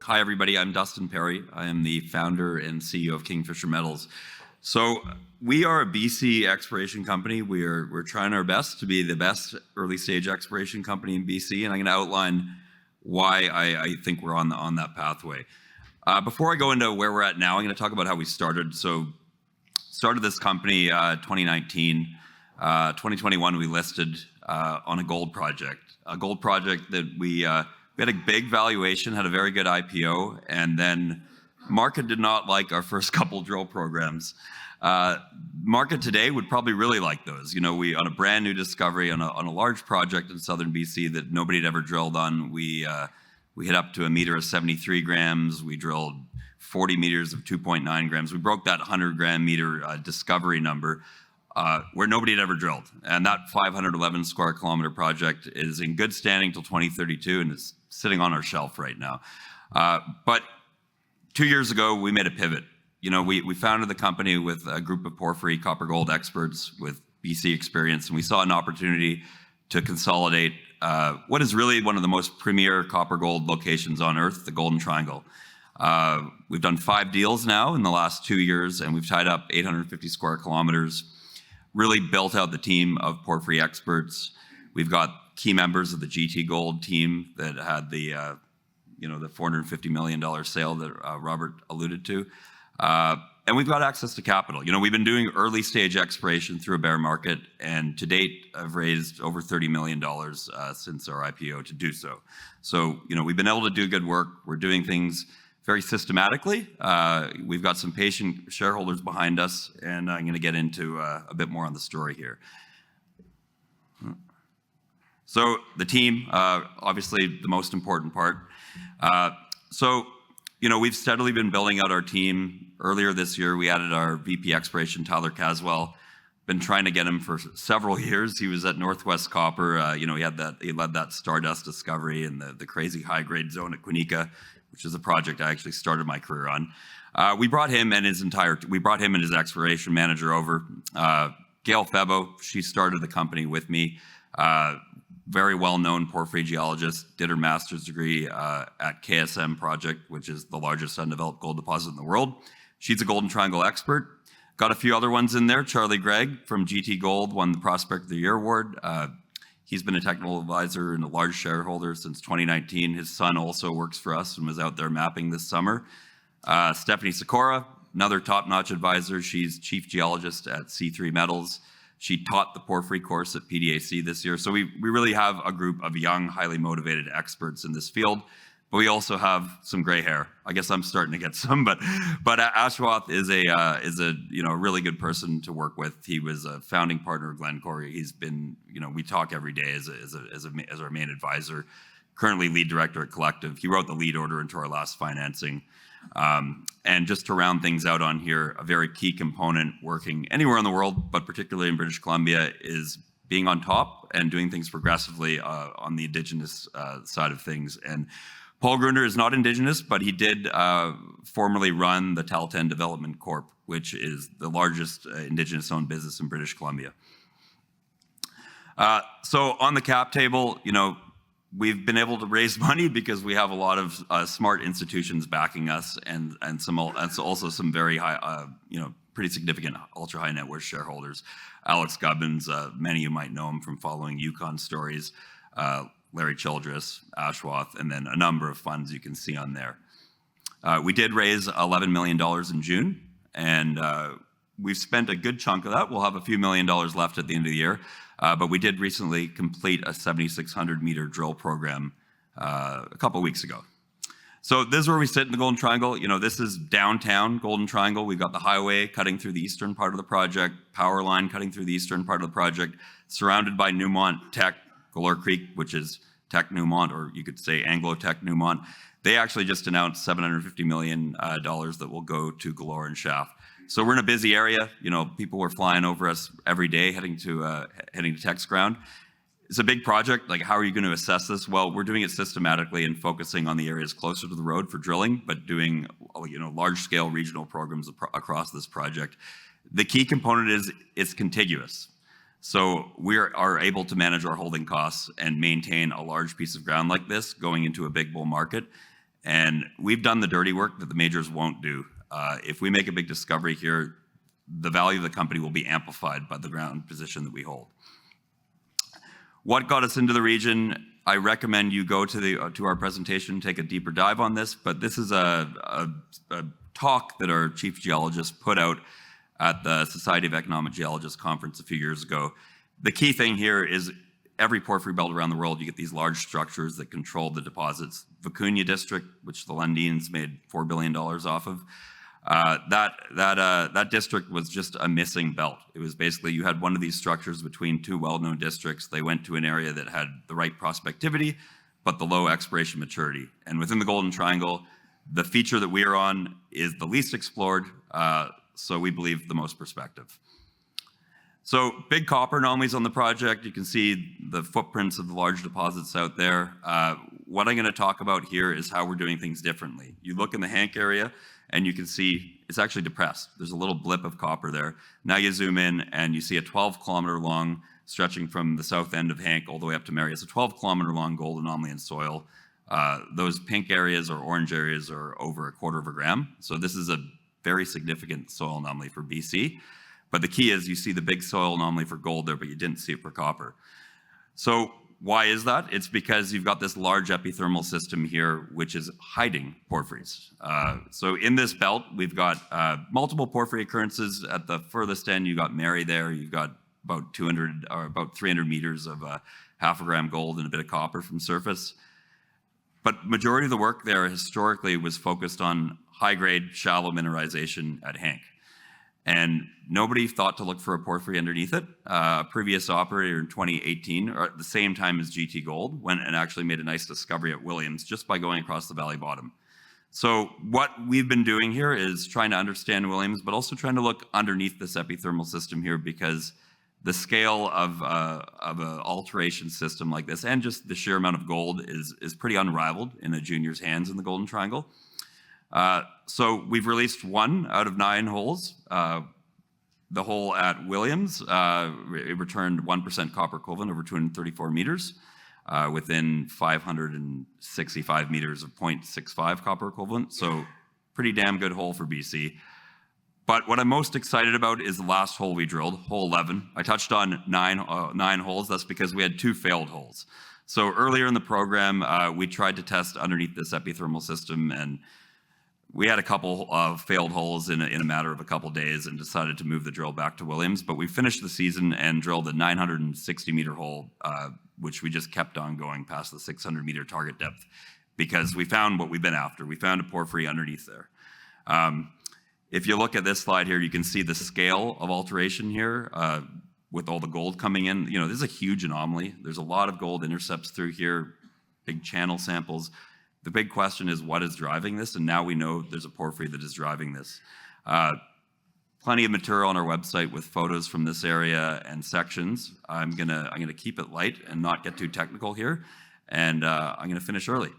Hi, everybody. I'm Dustin Perry. I am the founder and CEO of Kingfisher Metals. So we are a BC exploration company. We're trying our best to be the best early stage exploration company in BC, and I'm going to outline why I think we're on that pathway. Before I go into where we're at now, I'm going to talk about how we started. So started this company 2019. 2021 we listed on a gold project that we had a big valuation, had a very good IPO, and then market did not like our first couple drill programs. Market today would probably really like those. You know, we on a brand new discovery on a large project in southern BC that nobody had ever drilled on. We hit up to a meter of 73 grams. We drilled 40 meters of 2.9 grams. We broke that 100 gram meter discovery number where nobody had ever drilled. And that 511 square kilometer project is in good standing till 2032 and is sitting on our shelf right now. But 2 years ago, we made a pivot. You know, we founded the company with a group of porphyry copper gold experts with BC experience, and we saw an opportunity to consolidate what is really one of the most premier copper gold locations on earth, the Golden Triangle. We've done 5 deals now in the last 2 years, and we've tied up 850 square kilometers, really built out the team of porphyry experts. We've got key members of the GT Gold team that had the $450 million sale that Robert alluded to. And we've got access to capital. You know, we've been doing early stage exploration through a bear market, and to date, I've raised over $30 million since our IPO to do so. So, you know, we've been able to do good work. We're doing things very systematically. We've got some patient shareholders behind us, and I'm going to get into a bit more on the story here. So the team, obviously the most important part. So, you know, we've steadily been building out our team. Earlier this year, we added our VP Exploration, Tyler Caswell. Been trying to get him for several years. He was at Northwest Copper. You know, he led that Stardust discovery in the crazy high-grade zone at Quinica, which is a project I actually started my career on. We brought him and his exploration manager over. Gail Febo, she started the company with me. Very well-known porphyry geologist, did her master's degree at KSM Project, which is the largest undeveloped gold deposit in the world. She's a Golden Triangle expert. Got a few other ones in there. Charlie Gregg from GT Gold won the Prospect of the Year award. He's been a technical advisor and a large shareholder since 2019. His son also works for us and was out there mapping this summer. Stephanie Sikora, another top-notch advisor. She's chief geologist at C3 Metals. She taught the porphyry course at PDAC this year. So we really have a group of young, highly motivated experts in this field. But we also have some gray hair. I guess I'm starting to get some, but Ashwath is a really good person to work with. He was a founding partner of Glencore. He's been, you know, we talk every day as our main advisor. Currently lead director at Collective. He wrote the lead order into our last financing. And just to round things out on here, a very key component working anywhere in the world, but particularly in British Columbia, is being on top and doing things progressively on the Indigenous side of things. And Paul Grunder is not Indigenous, but he did formerly run the Tahltan Development Corp, which is the largest Indigenous-owned business in British Columbia. So on the cap table, you know, we've been able to raise money because we have a lot of smart institutions backing us, and also some very high, pretty significant ultra high net worth shareholders. Alex Gubbins, many of you might know him from following Yukon Stories. Larry Childress, Ashwath, and then a number of funds you can see on there. We did raise $11 million in June, and we've spent a good chunk of that. We'll have a few $1 million left at the end of the year, but we did recently complete a 7,600 meter drill program a couple weeks ago. So this is where we sit in the Golden Triangle. You know, this is downtown Golden Triangle. We've got the highway cutting through the eastern part of the project, power line cutting through the eastern part of the project, surrounded by Newmont Tech, Galore Creek, which is Tech Newmont, or you could say Anglo-Tech Newmont. They actually just announced $750 million that will go to Galore and Shaft. So we're in a busy area. You know, people were flying over us every day heading to Tech's ground. It's a big project. Like, how are you going to assess this? Well, we're doing it systematically and focusing on the areas closer to the road for drilling, but doing, you know, large-scale regional programs across this project. The key component is it's contiguous. So we are able to manage our holding costs and maintain a large piece of ground like this going into a big bull market. And we've done the dirty work that the majors won't do. If we make a big discovery here, the value of the company will be amplified by the ground position that we hold. What got us into the region? I recommend you go to our presentation, take a deeper dive on this, but this is a talk that our chief geologist put out at the Society of Economic Geologists conference a few years ago. The key thing here is every porphyry belt around the world, you get these large structures that control the deposits. Vicuña District, which the Lundins made $4 billion off of, that district was just a missing belt. It was basically, you had one of these structures between two well-known districts. They went to an area that had the right prospectivity, but the low exploration maturity. And within the Golden Triangle, the feature that we are on is the least explored, so we believe the most prospective. So big copper anomalies on the project. You can see the footprints of the large deposits out there. What I'm gonna talk about here is how we're doing things differently. You look in the Hank area, and you can see it's actually depressed. There's a little blip of copper there. Now you zoom in and you see a 12-kilometer long stretching from the south end of Hank all the way up to Mary. It's a 12-kilometer long gold anomaly in soil. Those pink areas or orange areas are over 1/4 of a gram. So this is a very significant soil anomaly for BC. But the key is you see the big soil anomaly for gold there, but you didn't see it for copper. So why is that? It's because you've got this large epithermal system here, which is hiding porphyries. So in this belt, we've got multiple porphyry occurrences. At the furthest end, you've got Mary there. You've got about 200 or about 300 meters of half a gram gold and a bit of copper from surface. But majority of the work there historically was focused on high-grade, shallow mineralization at Hank. And nobody thought to look for a porphyry underneath it. A previous operator in 2018, or at the same time as GT Gold, went and actually made a nice discovery at Williams just by going across the valley bottom. So what we've been doing here is trying to understand Williams, but also trying to look underneath this epithermal system here, because the scale of an alteration system like this, and just the sheer amount of gold, is pretty unrivaled in a junior's hands in the Golden Triangle. So we've released 1 out of 9 holes. The hole at Williams, it returned 1% copper equivalent over 234 meters within 565 meters of 0.65 copper equivalent. So pretty damn good hole for BC. But what I'm most excited about is the last hole we drilled, hole 11. I touched on 9 holes. That's because we had 2 failed holes. So earlier in the program, we tried to test underneath this epithermal system, and we had a couple of failed holes in a matter of a couple days and decided to move the drill back to Williams. But we finished the season and drilled a 960-meter hole, which we just kept on going past the 600-meter target depth because we found what we've been after. We found a porphyry underneath there. If you look at this slide here, you can see the scale of alteration here with all the gold coming in. You know, this is a huge anomaly. There's a lot of gold intercepts through here, big channel samples. The big question is what is driving this, and now we know there's a porphyry that is driving this. Plenty of material on our website with photos from this area and sections. I'm gonna keep it light and not get too technical here, and I'm gonna finish early.